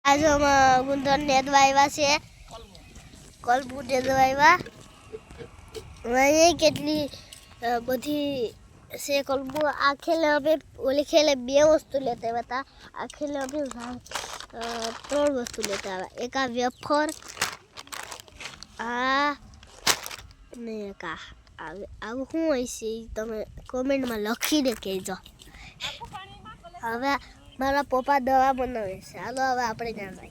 आज हम गुंदर ने दवाईवा से कलबू ने दवाईवा वही केटली बधी से कलबू आ खेले अबे ओली खेले बे वस्तु लेते बता आ खेले अबे त्रण वस्तु लेते आवे एक आ वेफर आ ने का अब हूँ ऐसे तमे कमेंट में लखी दे कहेजो हवे मारा पप्पा दवा बनावे छे हालो हवे आपणे जाण जाई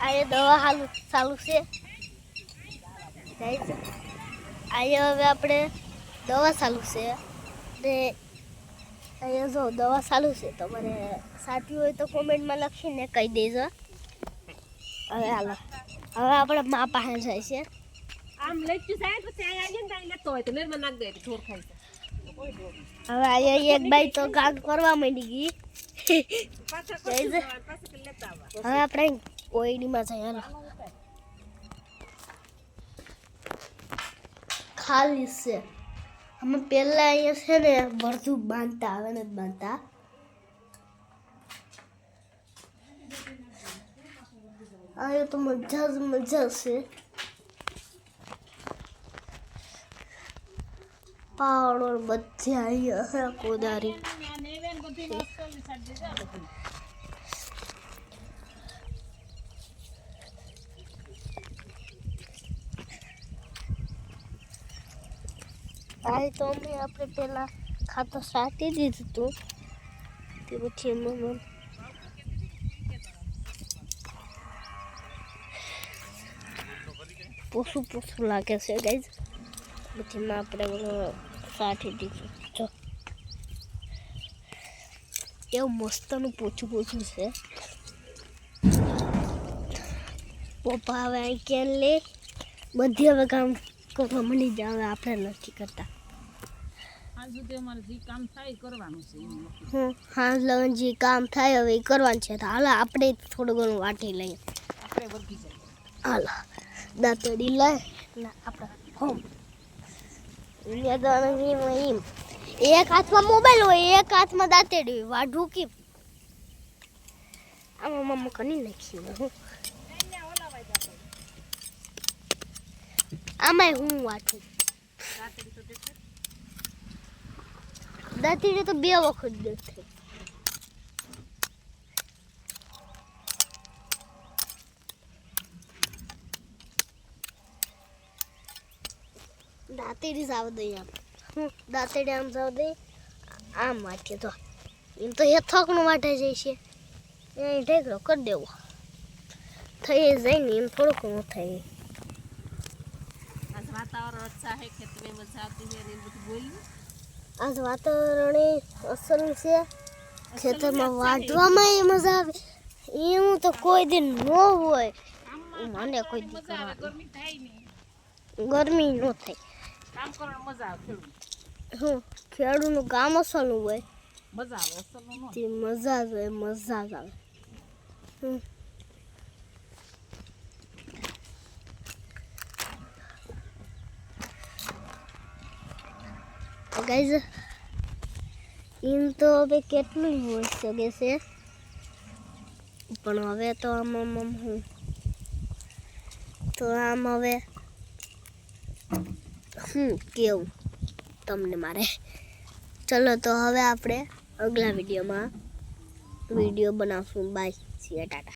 आये दवा हालू चालू छे गाइस आये हवे आपणे दवा चालू छे ने आये जो दवा चालू छे तमने साथी होय तो कमेंट में लखीने कही देजो हवे हालो हवे आपणे मा पासे जाय छे आम लेचू जाय तो ત્યાં આવીને તાઈ લેતો હોય તો મેરમાં નાખ દે ઢોર ખાઈ છે હવે આ એક બાઈ તો ગાગ કરવા માંડી ગઈ પાછા લેતા આવા હવે આપણે ઓઈડીમાં જઈએ હાલો ખાલી છે અમે પહેલા અહીંયા છે ને બધું બાંધતા હવે નથી બાંધતા આ તો મજા છે पहाड़ और बच्चे आई है कोदारी आई तो मैं अपने पहला खाता साथी दी तो પછી મમ્મી પોસું લાગે છે ગાઈઝ પછી માં આપણે સાઠી દીધું જો એવું મસ્તનું પોછું છે પપ્પા હવે અહીં કેન લે બધી હવે કામ કરવા મળી જાય હવે આપણે નથી કરતા હાલ સુધી અમારે જે કામ થાય કરવાનું છે હાલ લગન જે કામ થાય હવે એ કરવાનું છે તો હાલ આપણે થોડું ઘણું વાટી લઈએ આપણે વર્ગી જાય હાલ દાંતડી લઈ ને આપણે હોમ एक हाथ में मोबाइल हो एक हाथ में दांतेडी वाढू की आमा मम्मा कनी नाखी हूँ आमा हूँ वाठू दांतेडी तो बे वखत देखे दांतेडी जाव दे आम दांतेडी आम जाव दे आम वाटे तो एम तो ये थकनो वाटे जाय छे ए ढेकड़ो कर देवो થઈ જાય ને એમ થોડું ઘણું થાય આજ વાતાવરણ अच्छा है खेत में मजा आती है ने બધું બોલ્યું આજ વાતાવરણ અસલ છે ખેતરમાં વાઢવામાં મજા આવે એવું તો કોઈ દિન ન હોય મને કોઈ દિન મજા આવે ગરમી થાય નહીં ગરમી ન થાય કામ કરવાની મજા આવે હું ખેડૂતનું કામ અસલનું હોય મજા આવે અસલનું ન તે મજા જ આવે ગાઈઝ એમ તો હવે કેટલું હોઈ શકે છે પણ હવે તો આમ હું તો આમ હવે કેવું તમને મારે ચલો તો હવે આપણે અગલા વિડીયોમાં વિડીયો બનાવશું બાય સી ટાટા